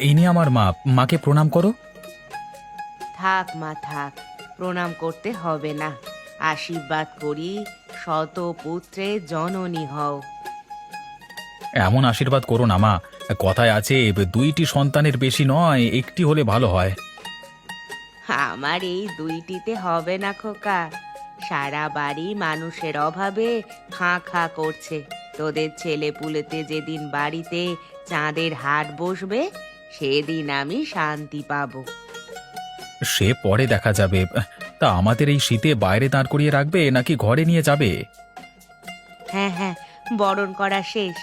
ইনি আমার মা। মাকে প্রণাম করো। থাক মা থাক, প্রণাম করতে হবে না। আশীর্বাদ করি, শত পুত্রে জননী হও। এমন আশীর্বাদ করো না মা। কথায় আছে, দুইটি সন্তানের বেশি নয়, একটি হলে ভালো হয়। আমার এই দুইটিতে হবে না খোকা। সারা বাড়ি মানুষের অভাবে খাঁ খাঁ করছে। তোদের ছেলে পুলেতে যেদিন বাড়িতে চাঁদের হাট বসবে, সেদিন আমি শান্তি পাবো। সে পরে দেখা যাবে। তা আমাদের এই শীতে বাইরে দাঁড় করিয়ে রাখবে নাকি ঘরে নিয়ে যাবে? হ্যাঁ হ্যাঁ, বরণ করা শেষ।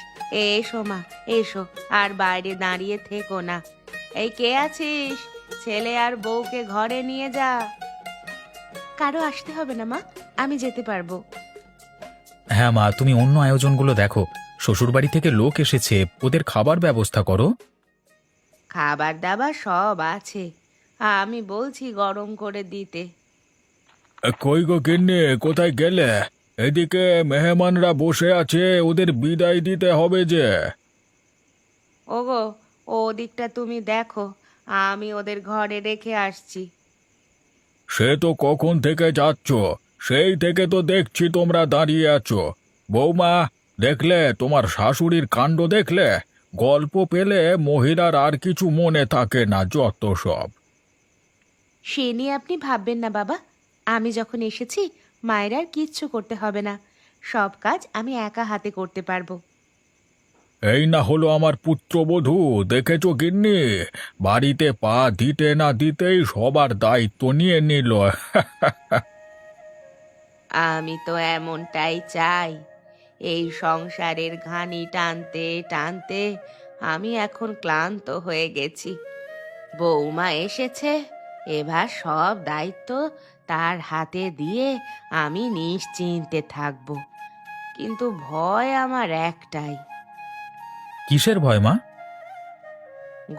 এসো মা, এসো, আর বাইরে দাঁড়িয়ে থেকো না। এই কে আছিস? ছেলে আর বউকে ঘরে নিয়ে যা। কারো আসতে হবে না মা, আমি যেতে পারবো। হ্যাঁ মা, তুমি অন্য আয়োজনগুলো দেখো। শ্বশুরবাড়ি থেকে লোক এসেছে, ওদের খাবার ব্যবস্থা করো। খাবার দাবার সব আছে, আমি বলছি গরম করে দিতে। কই গো গিন্নি, কোথায় গেলে? এদিকে মেহমানরা বসে আছে, ওদের বিদায় দিতে হবে যে। ওগো, ও দিকটা তুমি দেখো, আমি ওদের ঘরে রেখে আসছি। সে তো কখন থেকে যাচ্ছ, সেই থেকে তো দেখছি তোমরা দাঁড়িয়ে আছো। বৌমা, দেখলে তোমার শাশুড়ির কাণ্ড? দেখলে গল্প পেলে মহিলার আর কিছু মনে থাকে না, যত সব। সে নিয়ে আপনি ভাববেন না বাবা, আমি যখন এসেছি মায়ের আর কিচ্ছু করতে হবে না। সব কাজ আমি একা হাতে করতে পারবো। এই না হলো আমার পুত্রবধূ, দেখেছো গিন্নি? বাড়িতে পা দিতে না দিতেই সবার দায়িত্ব নিয়ে নিল। আমি তো এমনটাই চাই। এই সংসারের ঘানি টানতে টানতে আমি এখন ক্লান্ত হয়ে গেছি। বৌমা এসেছে, এবার সব দায়িত্ব তার হাতে দিয়ে আমি নিশ্চিন্তে থাকব। কিন্তু ভয় আমার একটাই। কিসের ভয় মা?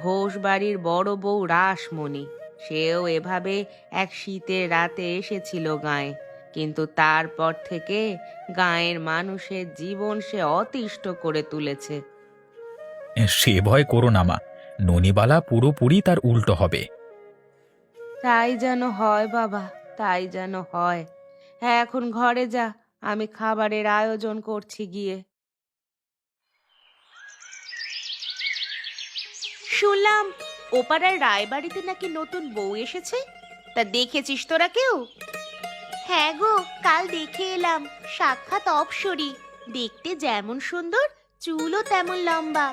ঘোষ বাড়ির বড় বউ রাসমণি, সেও এভাবে এক শীতের রাতে এসেছিল গায়ে, কিন্তু তারপর থেকে গাঁয়ের মানুষের জীবন সে অতিষ্ঠ করে তুলেছে। সে ভয় করো না মা, ননিবালা পুরোপুরি তার উল্টো হবে। তাই যেন হয় বাবা, তাই যেন হয়। হ্যাঁ, এখন ঘরে যা, আমি খাবারের আয়োজন করছি গিয়ে। শুনলাম ওপাড়ার রায়বাড়িতে নাকি নতুন বউ এসেছে, তা দেখেছিস তোরা কেউ? হ্যাঁ গো, কাল দেখে এলাম। সাক্ষাৎ অপ্সরী, দেখতে যেমন সুন্দর, চুলও তেমন লম্বা।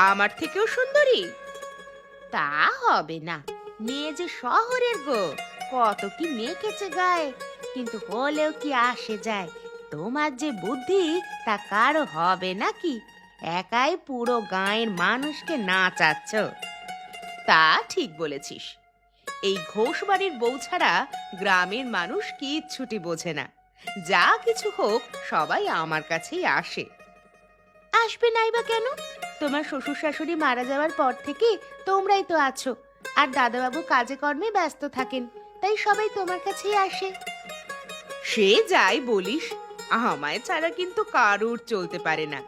আমার থেকেও সুন্দরী? তা হবে না, মেয়ে যে শহরের গো, কত কি মেখেছে গায়ে, কিন্তু হলেও কি আসে যায়? তোমার যে বুদ্ধি, তা কারো হবে নাকি? একাই পুরো গাঁয়ের মানুষকে নাচাচ্ছ। তা ঠিক বলেছিস। এই ঘোষ বাড়ির বউ ছাড়া গ্রামের মানুষ কিচ্ছুটি বোঝে না। যা কিছু হোক, সবাই আমার কাছেই আসে। আসবে নাই বা কেন? তোমার শ্বশুর শাশুড়ি মারা যাওয়ার পর থেকে তোমরাই তো আছো, আর দাদাবাবু কাজে কর্মে ব্যস্ত থাকেন, তাই সবাই তোমার কাছেই আসে। সে যাই বলিস, আমায় ছাড়া কিন্তু কারুর চলতে পারে না।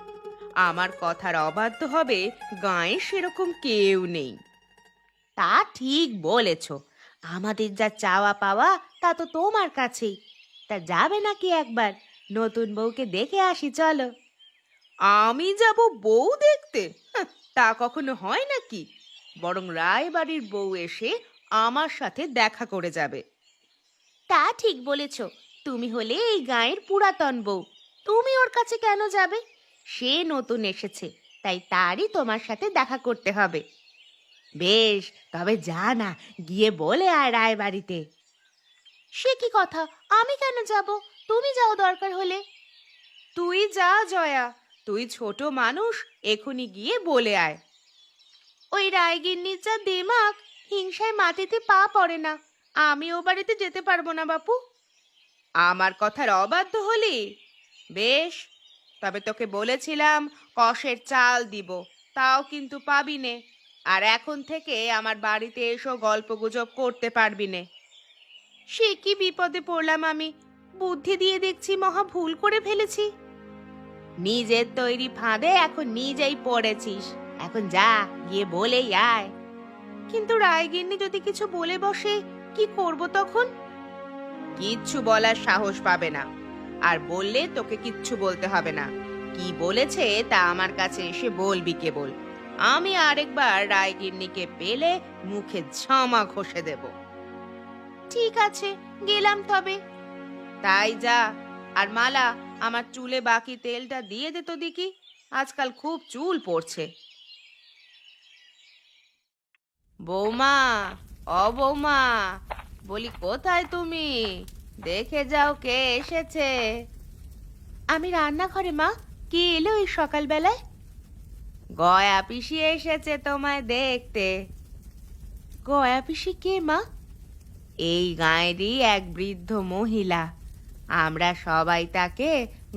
আমার কথার অবাধ্য হবে গায়ে সেরকম কেউ নেই। তা ঠিক বলেছ, আমাদের যা চাওয়া পাওয়া তা তো তোমার কাছেই। তা যাবে নাকি একবার নতুন বউকে দেখে আসি, চলো। আমি যাব বউ দেখতে? হাহ, তা কখনো হয় নাকি? বরং রায়বাড়ির বউ এসে আমার সাথে দেখা করে যাবে। তা ঠিক বলেছ, তুমি হলে এই গাঁয়ের পুরাতন বউ, তুমি ওর কাছে কেন যাবে? সে নতুন এসেছে, তাই তারই তোমার সাথে দেখা করতে হবে। বেশ, তবে যা না, গিয়ে বলে আয় রায়বাড়িতে। সে কি কথা, আমি কেন যাব? তুমি যাও দরকার হলে। তুই যা জয়া, তুই ছোট মানুষ, এখনই গিয়ে বলে আয়। ওই রায়গিন্নির যা দেমাক, হিংসায় মাটিতে পা পড়ে না। আমি ও বাড়িতে যেতে পারবো না বাপু। আমার কথার অবাধ্য হলি? বেশ, তবে তোকে বলেছিলাম কষের চাল দিব, তাও কিন্তু পাবি নে। আর এখন থেকে আমার বাড়িতে এসো গল্পগুজব করতে পারবি নে। সে কি বিপদে পড়লাম আমি, বুদ্ধি দিয়ে দেখছি মহা ভুল করে ফেলেছি। নিজের তৈরি ফাঁদে এখন নিজেই পড়েছিস। এখন যা গিয়ে বলেই আয়। কিন্তু রায়গিন্নি যদি কিছু বলে বসে কি করব তখন? কিচ্ছু বলার সাহস পাবে না, আর বললে তোকে কিচ্ছু বলতে হবে না। কি বলেছে তা আমার কাছে এসে বলবি কেবল। আমি আরেকবার রায়গিন্নিকে পেলে মুখে ঝামা ঘষে দেব। ঠিক আছে, গেলাম তবে। তাই যা। আর মালা, আমার চুলে বাকি তেলটা দিয়ে দে তো দেখি, আজকাল খুব চুল পড়ছে। বৌমা, ও বৌমা, বলি কোথায় তুমি? দেখে যাও কে এসেছে। আমি রান্নাঘরে মা। কে এলো এই সকালবেলায়? গয়া পিসি এসেছে তোমায় দেখতে। গয়া পিসি কে মা? এই গাঁয়েরই এক বৃদ্ধ মহিলা। আমরা সবাই তাকে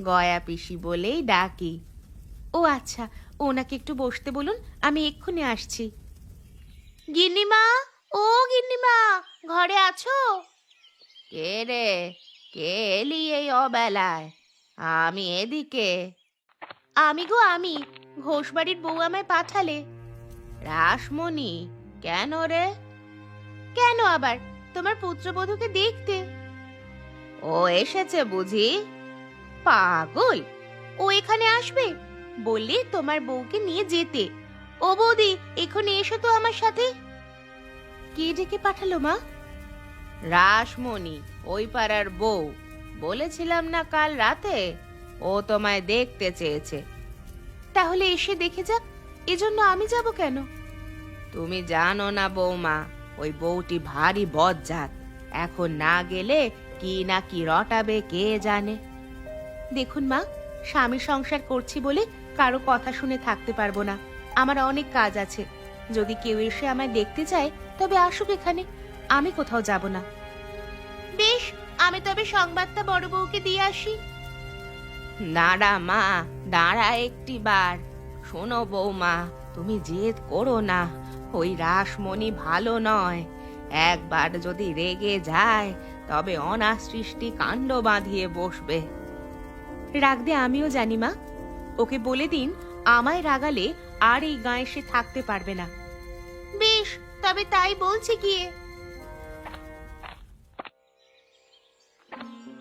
গয়া পিসি বলেই ডাকি। ও আচ্ছা, ওনাকে একটু বসতে বলুন, আমি এক্ষুনি আসছি। গিন্নিমা, ও গিন্নিমা, ঘরে আছো? কে রে, কে এলি এই অবেলায়? আমি এদিকে। আমি গো আমি, ঘোষবাড়ির বউ আমায় পাঠালে। রাসমণি? কেন রে? কেন আবার? তোমার পুত্রবধূকে দেখতে। ও এসেছে বুঝি? পাগল, ও এখানে আসবে? বললে তোমার বউকে নিয়ে যেতে। ও বৌদি, এখানে এসো তো আমার সাথে। কে ডেকে পাঠালো মা? রাসমণি, ওই পাড়ার বউ। বলেছিলাম না কাল রাতে? ও তোমায় দেখতে চেয়েছে। তাহলে এসে দেখে যাক, এজন্য আমি যাব কেন? তুমি জানো না বৌমা, ওই বউটি ভারী বজ্জাত। এখন না গেলে কি না কি রটাবে কে জানে। দেখুন মা, স্বামী সংসার করছি বলে কারো কথা শুনে থাকতে পারবো না। আমার অনেক কাজ আছে। যদি কেউ এসে আমায় দেখতে চায় তবে আসুক এখানে, আমি কোথাও যাব না। বেশ, আমি তবে সংবাদটা বড় বউকে দিয়ে আসি। দাঁড়া মা, দাঁড়া একটি বার। শোনো বৌমা, তুমি জেদ করো না। ওই রাসমণি ভালো নয়। একবার যদি রেগে যায় তবে অনাসৃষ্টি কাণ্ড বাঁধিয়ে বসবে। রাগদে আমিও জানি মা। ওকে বলে দিন আমায় রাগালে আর এই গাঁয়ে সে থাকতে পারবে না। বেশ, তবে তাই বলছি গিয়ে।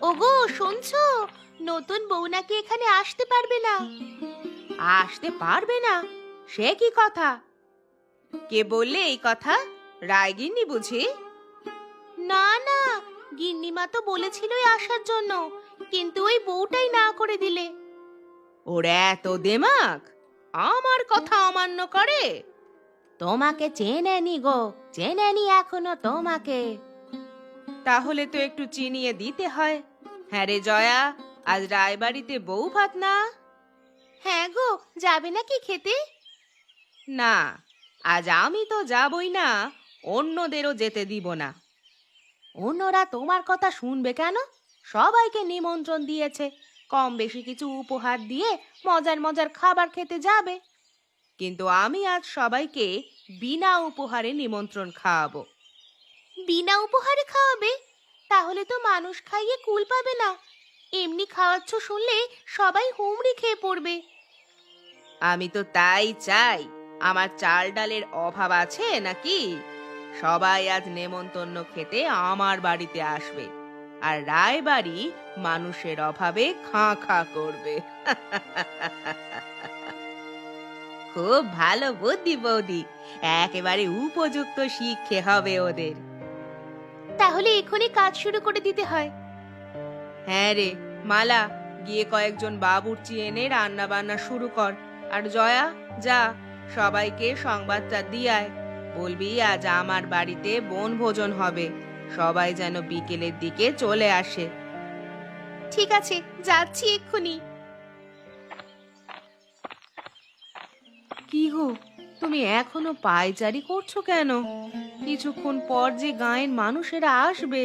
ওগো শুনছো, নতুন বউ নাকি এখানে আসতে পারবে না। আসতে পারবে না? সে কি কথা? কে বললে এই কথা? রায়গিন্নি বুঝি? না না, গিন্নিমা তো বলেছিলই আসার জন্য, কিন্তু ওই বউটাই না করে দিলে। ওর এত দেমাক, আমার কথা অমান্য করে? তোমাকে চেনে নি গো, চেনে নি এখনো তোমাকে। তাহলে তো একটু চিনিয়ে দিতে হয়। হ্যাঁ রে জয়া, আজ রায়বাড়িতে বউ ভাত না? হ্যাঁ গো, যাবে নাকি খেতে? না, আজ আমি তো যাবই না, অন্যদেরও যেতে দিব না। অন্যরা তোমার কথা শুনবে কেন? সবাইকে নিমন্ত্রণ দিয়েছে, কম বেশি কিছু উপহার দিয়ে মজার মজার খাবার খেতে যাবে। কিন্তু আমি আজ সবাইকে বিনা উপহারে নিমন্ত্রণ খাওয়াবো। বিনা উপহারে খাওয়াবে? তাহলে তো মানুষ খাইয়ে কুল পাবে না। এমনি খাওয়াচ্ছ শুনলে সবাই হুমড়ি খেয়ে পড়বে। আমি তো তাই চাই। আমার চাল ডালের অভাব আছে নাকি? সবাই আজ নেমন্তন্ন খেতে আমার বাড়িতে আসবে, আর রায়বাড়ি মানুষের অভাবে খাঁ খাঁ করবে। খুব ভালো বুদ্ধি বৌদি, একেবারে উপযুক্ত শিক্ষে হবে ওদের। তাহলে এখনই কাজ শুরু করে দিতে হয়। হ্যাঁ রে মালা, গিয়ে কয়েকজন বাবুর্চি এনে রান্না বান্না শুরু কর। আর জয়া, যা সবাইকে সংবাদটা দিয়ে আয়। বলবি আজ আমার বাড়িতে বনভোজন হবে, সবাই যেন বিকেলের দিকে চলে আসে। ঠিক আছে, যাচ্ছি এক্ষুনি। কি গো, তুমি এখনো পায়চারি করছো কেন? কিছুক্ষণ পর যে গাঁয়ের মানুষেরা আসবে,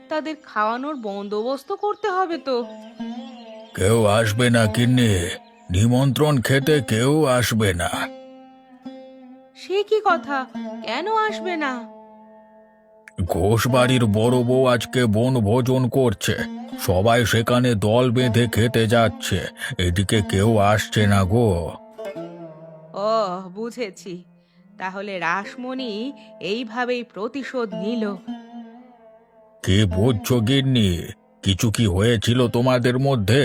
তাদের খাওয়ানোর বন্দোবস্ত করতে হবে তো। কেউ আসবে না কিন্নি, নিমন্ত্রণ খেতে কেউ আসবে না। সে কি কথা? কেন আসবে না? ঘোষবাড়ির বড় বউ আজকে বনভোজন করছে, সবাই সেখানে দল বেঁধে খেতে যাচ্ছে, এদিকে কেউ আসছে না গো। ও বুঝেছি। তাহলে রাসমণি এইভাবেই প্রতিশোধ নিল। কি বুঝছো গিন্নি? কিছু কি হয়েছিল তোমাদের মধ্যে?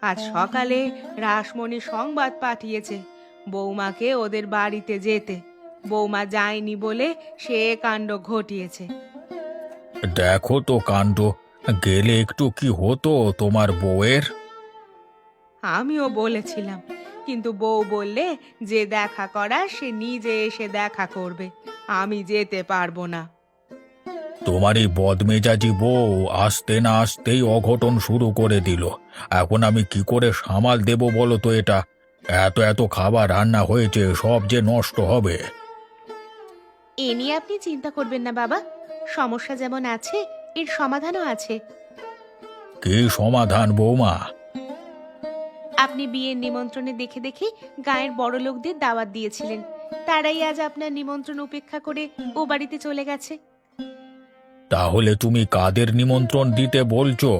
আজ সকালে রাসমণি সংবাদ পাঠিয়েছে বৌমাকে ওদের বাড়িতে যেতে। বৌমা যায়নি বলে সে এ কাণ্ড ঘটিয়েছে। দেখো তো কাণ্ড, গেলে একটু কি হতো তোমার বউয়ের? আমিও বলেছিলাম, কিন্তু বউ বললে যে দেখা করার সে নিজে এসে দেখা করবে, আমি যেতে পারবো না। তোমার এই বদমেজাজি বউ আসতে না আসতেই অঘটন শুরু করে দিল। এখন আমি কি করে সামাল দেব বলো তো এটা? এত এত খাবার রান্না হয়েছে, সব যে নষ্ট হবে। এ নিয়ে আপনি চিন্তা করবেন না বাবা, সমস্যা যেমন আছে এর সমাধানও আছে। কি সমাধান বৌমা? আপনি বিয়ের নিমন্ত্রণে দেখে দেখে গায়ের বড় লোকদের দাওয়াত দিয়েছিলেন, তারাই আজ আপনার নিমন্ত্রণ উপেক্ষা করে ও বাড়িতে চলে গেছে। তাহলে তুমি কাদের নিমন্ত্রণ দিতে বলছো?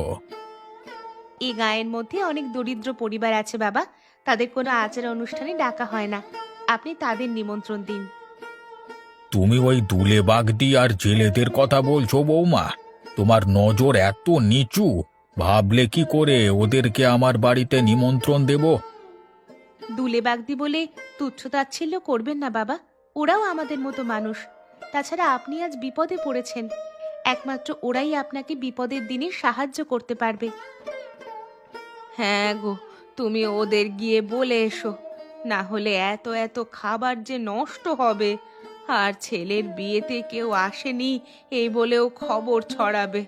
এই গায়ের মধ্যে অনেক দরিদ্র পরিবার আছে বাবা, তাদের কোনো আচার অনুষ্ঠানে ডাকা হয় না, আপনি তাদের নিমন্ত্রণ দিন। তুমি ওই দুলে বাগদি আর জেলেদের কথা বলছো বৌমা? তোমার নজর এত নিচু, ভাবলে কি করে ওদেরকে আমার বাড়িতে নিমন্ত্রণ দেব? দুলে বাগদি বলে তুচ্ছ-তাচ্ছিল্য করবেন না বাবা, ওরাও আমাদের মতো মানুষ। তাছাড়া আপনি আজ বিপদে পড়েছেন, একমাত্র ওরাই আপনাকে বিপদের দিনে সাহায্য করতে পারবে। হ্যাঁ গো, তুমি ওদের গিয়ে বলে এসো, না হলে এত এত খাবার যে নষ্ট হবে। আর ছেলের বিয়েতে কেউ আসেনি এই বলেও খবর ছড়াবে।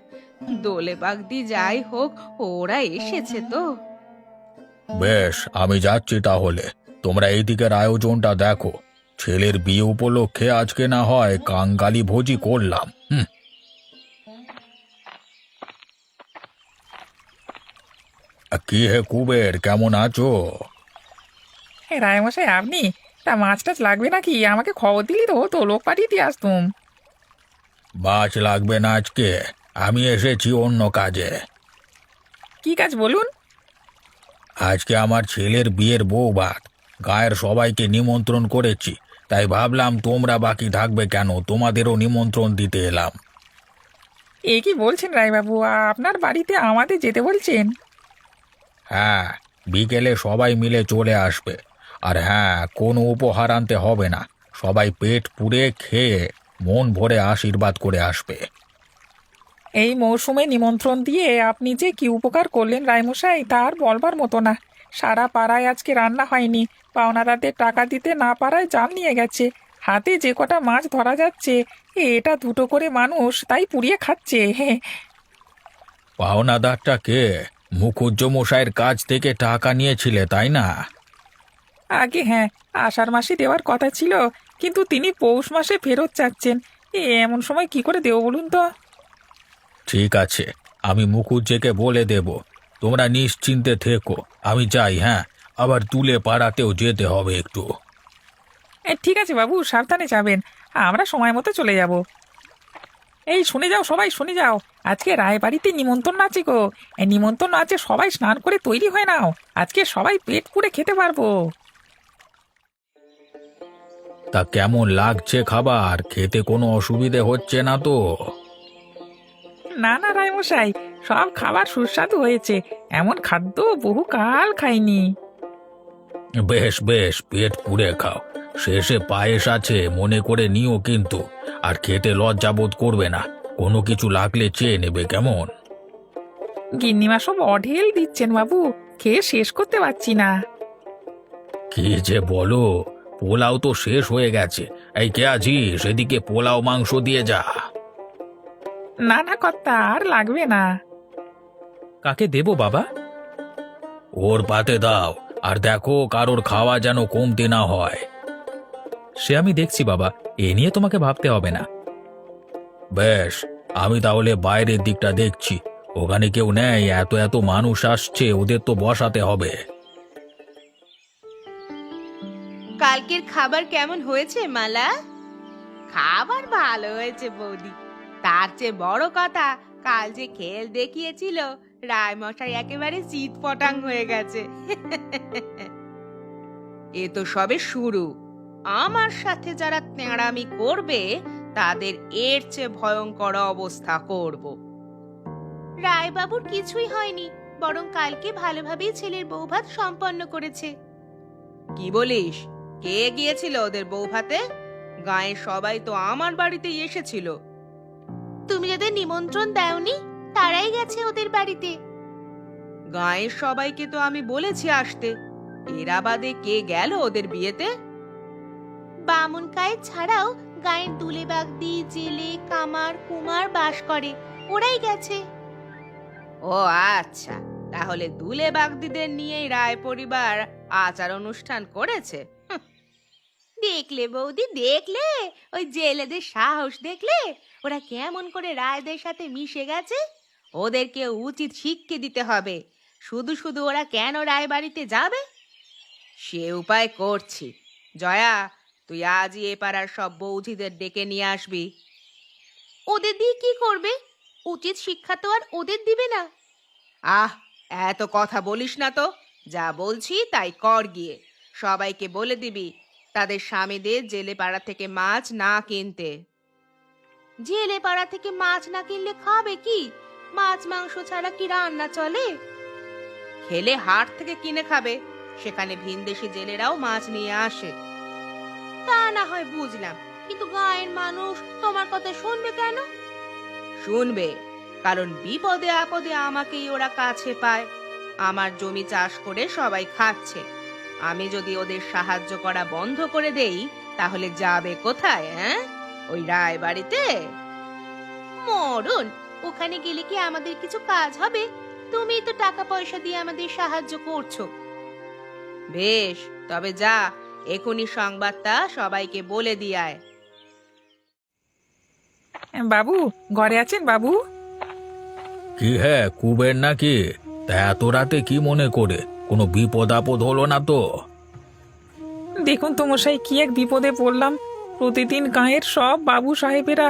দোলে বাগদি যাই হোক, ওরা এসেছে তো। বেশ, আমি যাচ্ছি তাহলে। তোমরা এইদিকের আয়োজনটা দেখো। ছেলের বিয়ে উপলক্ষে আজকে না হয় কাঙ্গালি ভোজি করলাম। কি হে কুবের, কেমন আছো? হ্যাঁ রায়মশাই, আপনি? তা মাছ টাছ লাগবে নাকি? আমাকে খবর দিলি তো হতো, লোক পাঠিয়ে দিয়ে আসতুম। মাছ লাগবে না আজকে, আমি এসেছি অন্য কাজে। কি কাজ বলুন? আজকে আমার ছেলের বিয়ের বউ ভাত, গায়ের সবাইকে নিমন্ত্রণ করেছি। তাই ভাবলাম তোমরা বাকি থাকবে কেন, তোমাদেরও নিমন্ত্রণ দিতে এলাম। এ কি বলছেন রায়বাবু, আপনার বাড়িতে আমাদের যেতে বলছেন? হ্যাঁ, বিকেলে সবাই মিলে চলে আসবে। আর হ্যাঁ, কোনো উপহার আনতে হবে না, সবাই পেট পুড়ে খেয়ে মন ভরে আশীর্বাদ করে আসবে। এই মৌসুমে নিমন্ত্রণ দিয়ে আপনি যে কি উপকার করলেন রায়মশাই, তার বলবার মতো না। সারা পাড়ায় আজকে রান্না হয়নি, পাওনাদারদের টাকা দিতে না পারায় জাল নিয়ে গেছে। হাতে যে কটা মাছ ধরা যাচ্ছে, এটা দুটো করে মানুষ তাই পুড়িয়ে খাচ্ছে। হ্যাঁ, পাওনাদারটা কে? মুখুজ্জমশাইয়ের কাছ থেকে টাকা নিয়েছিলে তাই না? আগে হ্যাঁ, আষাঢ় মাসে দেওয়ার কথা ছিল, কিন্তু তিনি পৌষ মাসে ফেরত চাচ্ছেন। এমন সময় কি করে দেবো বলুন তো? ঠিক আছে, আমি মুখুজ্জেকে বলে দেব। তোমরা নিশ্চিন্তে থেকো, আমি যাই। হ্যাঁ, আবার তুলে পাড়াতেও যেতে হবে একটু। ঠিক আছে বাবু, সাবধানে যাবেন, আমরা সময় মতো চলে যাব। এই শুনে যাও, সবাই শুনে যাও, আজকে রায়বাড়িতে নিমন্ত্রণ আছে গো। এই নিমন্ত্রণ আছে, সবাই স্নান করে তৈরি হয়ে নাও, আজকে সবাই পেট পুড়ে খেতে পারবো। তা কেমন লাগছে খাবার? খেতে কোনো অসুবিধে হচ্ছে না তো? না না রায়মশাই, সব খাবার সুস্বাদু হয়েছে, এমন খাদ্য বহুকাল খাইনি। বেশ বেশ, পেট পুড়ে খাও। শেষে পায়েস আছে, মনে করে নিও কিন্তু। আর খেতে লজ্জা বোধ করবে না, কোনো কিছু লাগলে চেয়ে নেবে কেমন? গিন্নিমা সব অঢেল দিচ্ছেন বাবু, খেয়ে শেষ করতে পারছি না। কি যে বলো, পোলাও তো শেষ হয়ে গেছে। এই কে আছিস, সেদিকে পোলাও মাংস দিয়ে যা। না না কর্তা, আর লাগবে না। কাকে দেবো বাবা? ওর পাতে দাও। আর দেখো কারোর খাওয়া যেন কমতে না হয়। সে আমি দেখছি বাবা, এ নিয়ে তোমাকে ভাবতে হবে না। বেশ, আমি তাহলে বাইরের দিকটা দেখছি। ওখানে কেউ নেই, এত এত মানুষ আসছে, ওদের তো বসাতে হবে। কালকের খাবার কেমন হয়েছে মালা? খাবার ভালো হয়েছে বৌদি, তার চেয়ে বড় কথা, কাল যে খেল দেখিয়েছিল রায়মশাই একেবারে চিৎপটাং হয়ে গেছে। এ তো সবে শুরু। আমার সাথে যারা তেড়ামি করবে তাদের এর চেয়ে ভয়ঙ্কর অবস্থা করব। রায়বাবুর কিছুই হয়নি, বরং কালকে ভালোভাবেই ছেলের বৌভাত সম্পন্ন করেছে। কি বলিস? কে গিয়েছিল ওদের বৌভাতে? গায়ের সবাই তো আমার বাড়িতেই এসেছিল। তুমি যাদের নিমন্ত্রণ দাওনি তারাই গেছে ওদের বাড়িতে। গায়ের সবাইকে তো আমি বলেছি আসতে, এরা বাদে কে গেল ওদের বিয়েতে? বামুন কায়েত ছাড়াও গায়ের দুলে বাগদি, জেলে, কামার, কুমার বাস করে, ওরাই গেছে। ও আচ্ছা, তাহলে দুলে বাগদিদের নিয়েই রায় পরিবার আচার অনুষ্ঠান করেছে। দেখলে বৌদি, দেখলে ওই জেলেদের সাহস দেখলে? ওরা কেমন করে রায়দের সাথে মিশে গেছে। ওদেরকে উচিত শিক্ষা দিতে হবে। শুধু শুধু ওরা কেন রায় বাড়িতে যাবে? সে উপায় করছি। জয়া, তুই আজই এ পাড়ার সব বৌঝিদের ডেকে নিয়ে আসবি। ওদের দিয়ে কি করবে? উচিত শিক্ষা তো আর ওদের দিবে না। আহ, এত কথা বলিস না তো। যা বলছি তাই কর গিয়ে। সবাইকে বলে দিবি তাদের স্বামীদের জেলে পাড়া থেকে মাছ না কিনতে। জেলে পাড়া থেকে মাছ না কিনলে খাবে কি? মাছ মাংস ছাড়া কি রান্না চলে? খেলে হাট থেকে কিনে খাবে, সেখানে ভিনদেশি জেলেরাও মাছ নিয়ে আসে। তা না হয় বুঝলাম, কিন্তু গায়ের মানুষ তোমার কথা শুনবে কেন? শুনবে, কারণ বিপদে আপদে আমাকেই ওরা কাছে পায়। আমার জমি চাষ করে সবাই খাচ্ছে। আমি যদি ওদের সাহায্য করা বন্ধ করে দেই তাহলে যাবে কোথায়? হ্যাঁ, ওই রায় বাড়িতে? মরণ, ওখানে গেলে কি আমাদের কিছু কাজ হবে? তুমি তো টাকা পয়সা দিয়ে আমাদের সাহায্য করছো। বেশ, তবে যা, এখনই সংবাদটা সবাইকে বলে দিয়ায়। বাবু, ঘরে আছেন বাবু? কি হ্যাঁ, কুবের নাকি? তা এত রাতে কি মনে করে? কোনো বিপদ আপদ হলো না তো? দেখুন তো মশাই, কি এক বিপদে পড়লাম। প্রতিদিন গাঁয়ের সব বাবু সাহেবেরা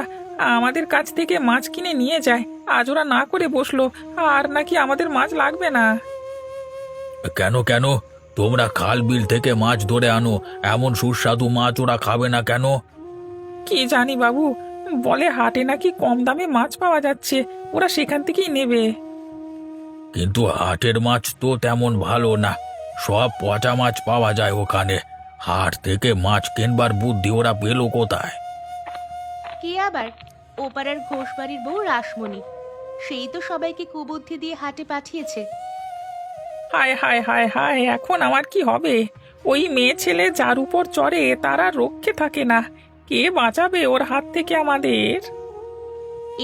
আমাদের কাছ থেকে মাছ কিনে নিয়ে যায়। আজ ওরা না করে বসলো, আর নাকি আমাদের মাছ লাগবে না। কেন কেন? তোমরা খাল বিল থেকে মাছ ধরে আনো, এমন সুস্বাদু মাছ ওরা খাবে না কেন? কি জানি বাবু, বলে হাটে নাকি কম দামে মাছ পাওয়া যাচ্ছে, ওরা সেখান থেকেই নেবে। কিন্তু হাটের মাছ তো তেমন ভালো না, সব পচা মাছ পাওয়া যায় ওখানে। হাট থেকে মাছ কেনবার বুদ্ধি ওরা পেল কোথায়? কে আবার? ওপাড়ার ঘোষবাড়ির বউ রাসমণি, সেই তো সবাইকে কুবুদ্ধি দিয়ে হাটে পাঠিয়েছে। হায় হায় হায় হায়, এখন আমার কি হবে? ওই মেয়ে ছেলে যার উপর চড়ে তার আর রক্ষে থাকে না। কে বাঁচাবে ওর হাত থেকে আমাদের?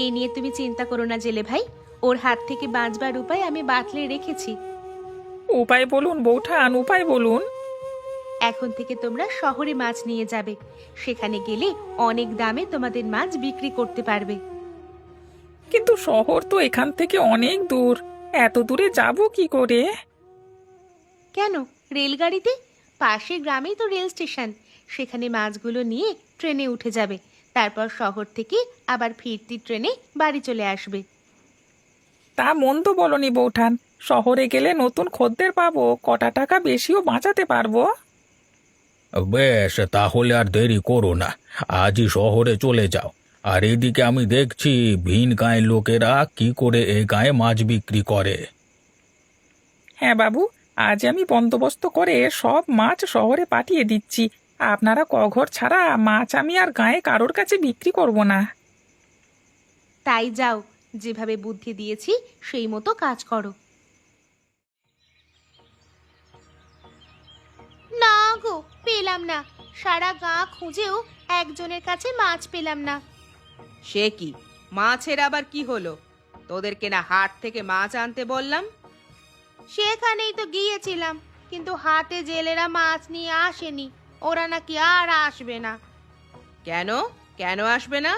এ নিয়ে তুমি চিন্তা করো না জেলে ভাই, ওর হাত থেকে বাঁচবার উপায় আমি বাতলে রেখেছি। উপায় বলুন বৌঠান, উপায় বলুন। এখন থেকে তোমরা শহরে মাছ নিয়ে যাবে, সেখানে গেলে অনেক দামে তোমাদের মাছ বিক্রি করতে পারবে। কিন্তু শহর তো এখান থেকে অনেক দূর, এত দূরে যাব কি করে? কেন, রেলগাড়িতে। পাশের গ্রামেই তো রেল স্টেশন, সেখানে মাছগুলো নিয়ে ট্রেনে উঠে যাবে। তারপর শহর থেকে আবার ফিরতি ট্রেনে বাড়ি চলে আসবে। তা মন্দ বলনি বৌঠান, শহরে গেলে নতুন খদ্দের পাবো, কটা টাকা বেশিও বাঁচাতে পারবো। বেশ, তাহলে আর দেরি করো না, আজই শহরে চলে যাও। আর এদিকে আমি দেখছি ভিন গাঁয়ের লোকেরা কি করে এ গায়ে মাছ বিক্রি করে। হ্যাঁ বাবু, আজ আমি বন্দোবস্ত করে সব মাছ শহরে পাঠিয়ে দিচ্ছি। আপনারা কঘর ছাড়া মাছ আমি আর গায়ে কারোর কাছে বিক্রি করব না। তাই যাও, যেভাবে বুদ্ধি দিয়েছি সেই মতো কাজ করো। না গো, পেলাম না। সারা গা খুঁজেও একজনের কাছে মাছ পেলাম না। সে কি, মাছের আবার কি হলো? তোদেরকে না হাট থেকে মাছ আনতে বললাম? সেখানেই তো গিয়েছিলাম, কিন্তু হাটে জেলেরা মাছ নিয়ে আসেনি। ওরা নাকি আর আসবে না। কেন? কেন আসবে না?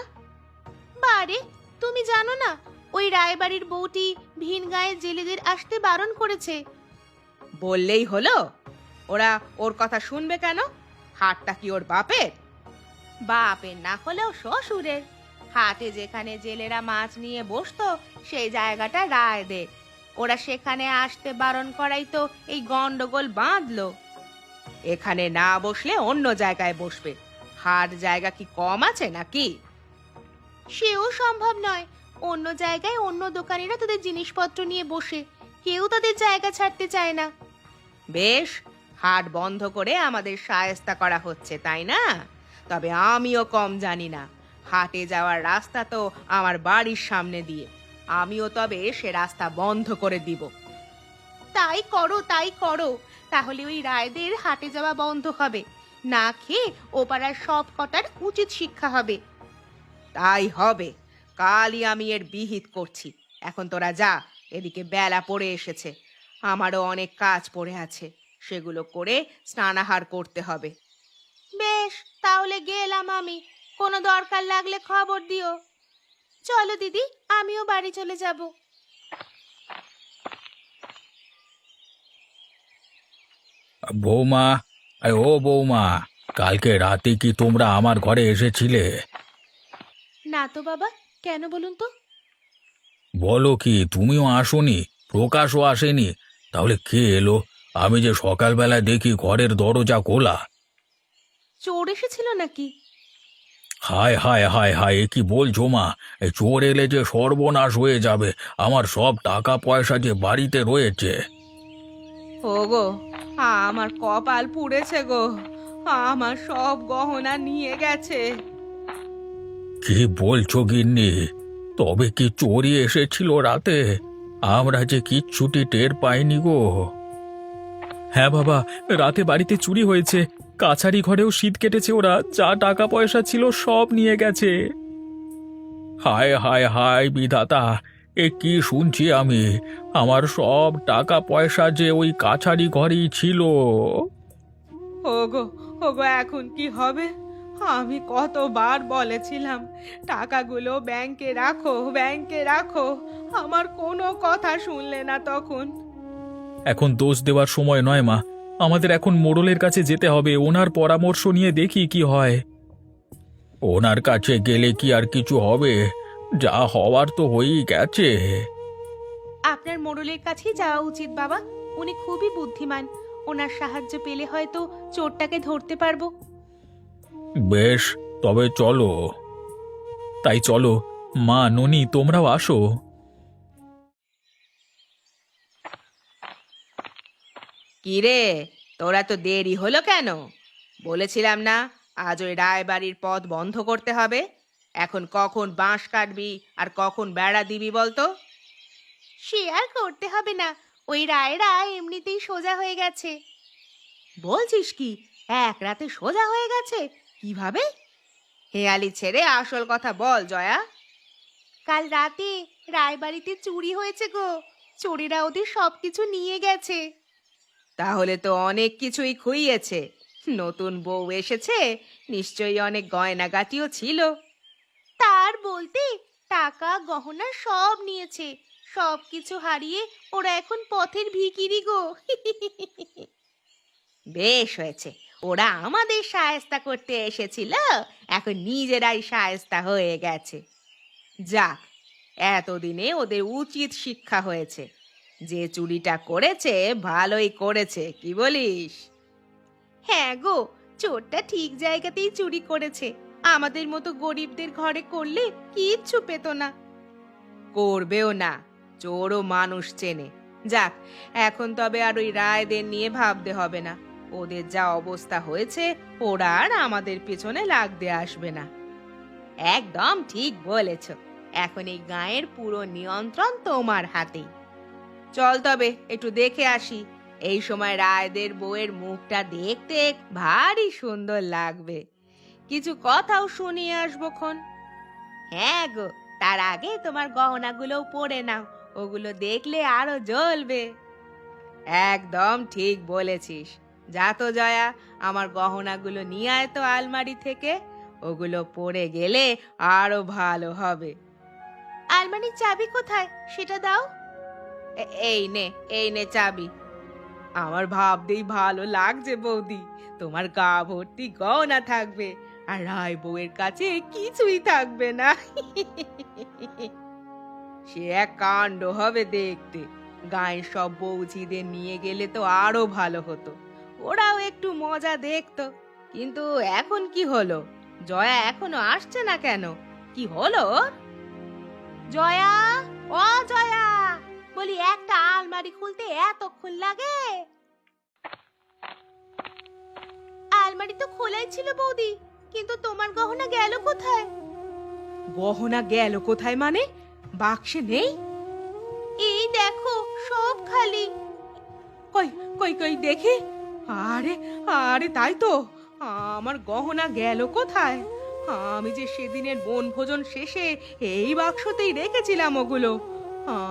বারে, তুমি জানো না ওই রায়বাড়ির বউটি ভিন গাঁয়ের জেলেদের আসতে বারণ করেছে। বললেই হলো, ওরা ওর কথা শুনবে কেন? হাটটা কি ওর বাপের? বাপের না হলেও শ্বশুরের। হাটে যেখানে জেলেরা মাছ নিয়ে বসতো সেই জায়গাটা রায়দের। ওরা সেখানে আসতে বারণ করাই তো এই গন্ডগোল বাঁধলো। এখানে না বসলে অন্য জায়গায় বসবে। হাট জায়গা কি কম আছে নাকি? সেও সম্ভব নয়। অন্য জায়গায় অন্য দোকানিরা তাদের জিনিসপত্র নিয়ে বসে, কেউ তাদের জায়গা ছাড়তে চায় না। বেশ, হাট বন্ধ করে আমাদের শায়েস্তা করা হচ্ছে, তাই না? তবে আমিও কম জানি না। হাটে যাওয়ার রাস্তা তো আমার বাড়ির সামনে দিয়ে, আমিও তবে সে রাস্তা বন্ধ করে দিব। তাই করো, তাই করো। তাহলে ওই রায়দের হাটে যাওয়া বন্ধ হবে, না খেয়ে ও পাড়ার সব কটার উচিত শিক্ষা হবে। তাই হবে, কালই আমি এর বিহিত করছি। এখন তোরা যা, এদিকে বেলা পড়ে এসেছে। আমারও অনেক কাজ পড়ে আছে, সেগুলো করে স্নানাহার করতে হবে। বেশ, তাহলে গেলাম আমি। কোনো দরকার লাগলে খবর দিও। চলো দিদি, আমিও বাড়ি চলে যাব। বৌমা, ও বৌমা, কালকে রাতে কি তোমরা আমার ঘরে এসেছিলে? না তো বাবা, কেন বলুন তো? বলো কি, তুমিও আসোনি? প্রকাশও আসেনি? তাহলে কে এলো? আমি যে সকালবেলায় দেখি ঘরের দরজা খোলা। চোর এসেছিল নাকি? হায় হায় হায় হায়, এ কি বলছো মা? এ চোর এলে যে সর্বনাশ হয়ে যাবে। আমার সব টাকা পয়সা যে বাড়িতে রয়েছে। ও গো, আমার কপাল পুড়েছে গো। আমার সব গহনা নিয়ে গেছে। কি বলছো গিন্নি? তবে কি চোরই এসেছিল রাতে? আমরা যে কিচ্ছুটি টের পাইনি গো। হ্যাঁ বাবা, রাতে বাড়িতে চুরি হয়েছে। কাছারি ঘরেও শীত কেটেছে, ওরা যা টাকা পয়সা ছিল সব নিয়ে গেছে। হায় হায় হায় বিধাতা, এ কি শুনছি আমি? আমার সব টাকা পয়সা যে ওই কাছারি ঘরেই ছিল। ওগো, ওগো, এখন কি হবে? আমি কতবার বলেছিলাম টাকাগুলো ব্যাংকে রাখো, ব্যাংকে রাখো। আমার কোনো কথা শুনলে না তখন। এখন দোষ দেওয়ার সময় নয় মা, আমাদের এখন মোড়লের কাছে যেতে হবে, ওনার পরামর্শ নিয়ে দেখি কি হয়। ওনার কাছে গেলে কি আর কিছু হবে? যা হওয়ার তো হয়েই গেছে। আপনার মোড়লের কাছেই যাওয়া উচিত বাবা। উনি খুবই বুদ্ধিমান। ওনার সাহায্য পেলে হয়তো চোরটাকে ধরতে পারবো। বেশ, তবে চলো। তাই চলো। মা, ননি, তোমরাও আসো। কি রে, তোরা তো দেরি হলো কেন? বলেছিলাম না আজ ওই রায়বাড়ির পথ বন্ধ করতে হবে? এখন কখন বাঁশ কাটবি আর কখন বেড়া দিবি বলতো? সে আর করতে হবে না, ওই রায়রা এমনিতেই সোজা হয়ে গেছে। বলছিস কি, এক রাতে সোজা হয়ে গেছে? কিভাবে? হেয়ালি ছেড়ে আসল কথা বল জয়া। কাল রাতে রায়বাড়িতে চুরি হয়েছে গো। চোরেরা ওদের সবকিছু নিয়ে গেছে। তাহলে তো অনেক কিছুই খুইয়েছে। নতুন বউ এসেছে, নিশ্চয়ই অনেক গয়নাগাটিও ছিল। তার বলতে টাকা গহনা সব নিয়েছে। সব কিছু হারিয়ে ওরা এখন পথের ভিখিরি গো। বেশ হয়েছে, ওরা আমাদের শায়েস্তা করতে এসেছিল, এখন নিজেরাই শায়েস্তা হয়ে গেছে। যাক, এতদিনে ওদের উচিত শিক্ষা হয়েছে। যে চুরিটা করেছে ভালোই করেছে, কি বলিস? হ্যাঁ গো, চোরটা ঠিক জায়গাতেই চুরি করেছে। আমাদের মতো গরিবদের ঘরে করলে কিচ্ছু পেত না। করবেও না, চোরও মানুষ চেনে। যাক, এখন তবে আর ওই রায়দের নিয়ে ভাবতে হবে না। ওদের যা অবস্থা হয়েছে, ওরা আর আমাদের পেছনে লাগতে আসবে না। একদম ঠিক বলেছ। এখন এই গাঁয়ের পুরো নিয়ন্ত্রণ তোমার হাতেই। চল তবে একটু দেখে আসি। এই সময় রায়দের বউয়ের মুখটা দেখতে ভারী সুন্দর লাগবে। কিছু কথাও শুনিয়ে আসবো খন। হ্যাঁ গো, তার আগে তোমার গহনাগুলো পরে নাও, ওগুলো দেখলে আরো জ্বলবে। একদম ঠিক বলেছিস। যা তো জয়া, আমার গহনাগুলো নিয়ে আয় তো আলমারি থেকে। ওগুলো পরে গেলে আরো ভালো হবে। আলমারির চাবি কোথায়, সেটা দাও। এই নে চাবি। আমার ভাবতেই ভালো লাগছে বৌদি। তোমার গা ভর্তি গহনা থাকবে, আর রায় বউয়ের কাছে কিছুই থাকবে না। সে এক কাণ্ড হবে দেখতে। গায়ের সব বৌঝিদের নিয়ে গেলে তো আরো ভালো হতো। ওরাও একটু মজা দেখতো। কিন্তু এখন কি হলো? জয়া এখনো আসছে না কেন? কি হলো ওর? জয়া, ও জয়া, বলি একটা আলমারি খুলতে এতক্ষণ লাগে? আলমারি তো খোলাই ছিল বৌদি, কিন্তু তোমার গহনা গেল কোথায়? গহনা গেল কোথায় মানে? বাক্সে নেই? এই দেখো, সব খালি। কই কই কই দেখি। আরে আরে তাই তো, আমার গহনা গেল কোথায়? আমি যে সেদিনের বনভোজন শেষে এই বাক্সতেই রেখেছিলাম ওগুলো।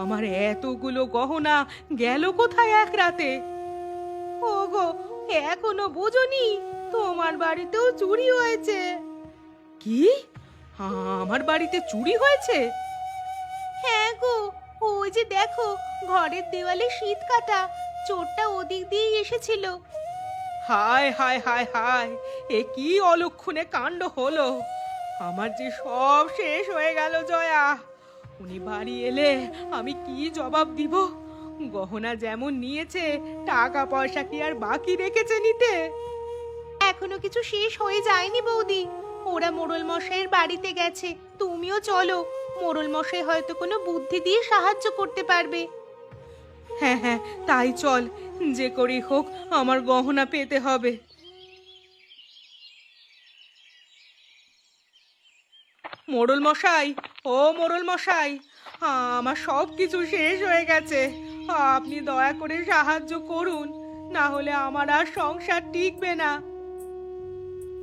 আমার এতগুলো গহনা গেল কোথায় এক রাতে? ওগো, এখনো বোঝনি? তোমার বাড়িতেও চুরি হয়েছে। কি? আমার বাড়িতে চুরি হয়েছে? হ্যাঁ গো, ওই যে দেখো, ঘরের দেওয়ালে শীত কাটা। চোরটা ওদিক দিয়েই এসেছিল। হায় হায় হায় হায়, এ কি অলক্ষণে কাণ্ড হলো! আমার যে সব শেষ হয়ে গেল জয়া। উনি বাড়ি এলে আমি কি জবাব দিব? গহনা যেমন নিয়েছে, টাকা পয়সা কি আর বাকি রেখেছে নিতে? এখনো কিছু শেষ হয়ে যায়নি বৌদি। ওরা মোড়ল মশাইয়ের বাড়িতে গেছে, তুমিও চলো। মোড়ল মশাই হয়তো কোনো বুদ্ধি দিয়ে সাহায্য করতে পারবে। হ্যাঁ হ্যাঁ, তাই চল। যে করেই হোক আমার গহনা পেতে হবে। মোড়ল মশাই, ও মোড়ল মশাই, আমার সব কিছু শেষ হয়ে গেছে। আপনি দয়া করে সাহায্য করুন, না হলে আমার আর সংসার টিকবে না।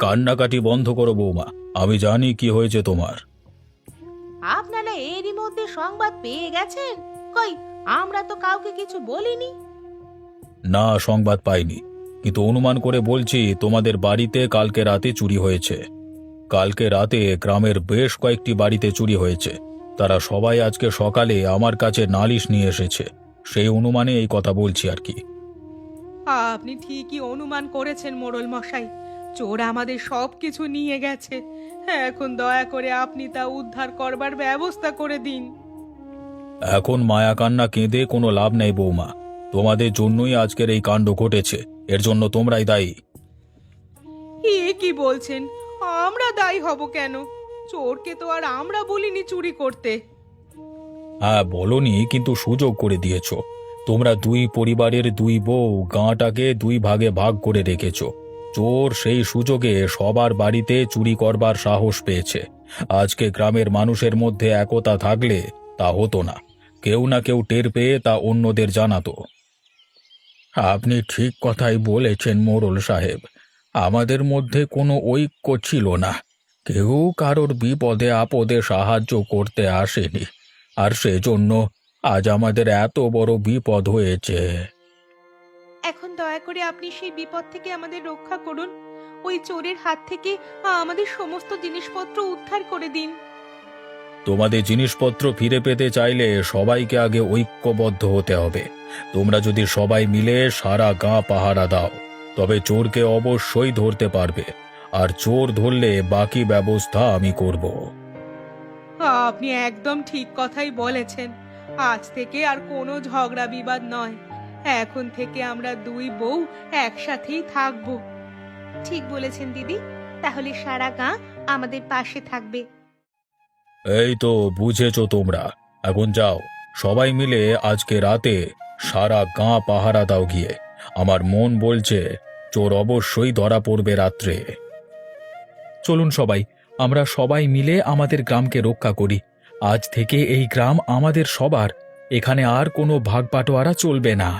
কান্নাকাটি বন্ধ করো বৌমা, আমি জানি কি হয়েছে তোমার। আপনারা এরই মধ্যে সংবাদ পেয়ে গেছেন? কই, আমরা তো কাউকে কিছু বলিনি। না, সংবাদ পাইনি, কিন্তু অনুমান করে বলছি তোমাদের বাড়িতে কালকে রাতে চুরি হয়েছে। কালকে রাতে গ্রামের বেশ কয়েকটি বাড়িতে চুরি হয়েছে। তারা সবাই আজকে সকালে আমার কাছে নালিশ নিয়ে এসেছে। সেই অনুমানে এই কথা বলছি আর কি। আপনি ঠিকই অনুমান করেছেন মোড়ল মশাই। চোর আমাদের সব কিছু নিয়ে গেছে। এখন দয়া করে আপনি তা উদ্ধার করবার ব্যবস্থা করে দিন। এখন মায়া কান্না কেঁদে কোনো লাভ নেই বৌমা। তোমাদের জন্যই আজকের এই কাণ্ড ঘটেছে, এর জন্য তোমরাই দায়ী। এ কি বলছেন? আমরা দায়ী হব কেন? চোরকে তো আর আমরা বলিনি চুরি করতে। হ্যাঁ বলনি, কিন্তু সুযোগ করে দিয়েছ। তোমরা দুই পরিবারের দুই বউ গাঁটাকে দুই ভাগে ভাগ করে রেখেছ। চোর সেই সুযোগে সবার বাড়িতে চুরি করবার সাহস পেয়েছে। আজকে গ্রামের মানুষের মধ্যে একতা থাকলে তা হতো না। কেউ না কেউ টের পেয়ে তা অন্যদের জানাতো। আপনি ঠিক কথাই বলেছেন মোড়ল সাহেব। আমাদের মধ্যে কোনো ঐক্য ছিল না। কেউ কারোর বিপদে আপদে সাহায্য করতে আসেনি, আর সেজন্য আজ আমাদের এত বড় বিপদ হয়েছে। এখন দয়া করে আপনি সেই বিপদ থেকে আমাদের রক্ষা করুন। ওই চোরের হাত থেকে আমাদের সমস্ত জিনিসপত্র উদ্ধার করে দিন। তোমাদের জিনিসপত্র ফিরে পেতে চাইলে সবাইকে আগে ঐক্যবদ্ধ হতে হবে। তোমরা যদি সবাই মিলে সারা গাঁ পাহারা দাও, তবে চোরকে অবশ্যই ধরতে পারবে। আর চোর ধরলে বাকি ব্যবস্থা আমি করব। আপনি একদম ঠিক কথাই বলেছেন। আজ থেকে আর কোনো ঝগড়া বিবাদ নয়। এখন থেকে আমরা দুই বউ একসাথেই থাকবো। ঠিক বলেছেন দিদি, তাহলে সারা গাঁ আমাদের পাশে থাকবে। এই তো বুঝেছো তোমরা। এখন যাও, সবাই মিলে আজকে রাতে সারা গাঁ পাহারা দাও গিয়ে। আমার মন বলছে চোর অবশ্যই ধরা পড়বে রাত্রে। চলুন সবাই, আমরা সবাই মিলে আমাদের গ্রামকে রক্ষা করি। আজ থেকে এই গ্রাম আমাদের সবার। এখানে আর কোনো ভাগ বাটোয়ারা চলবে না।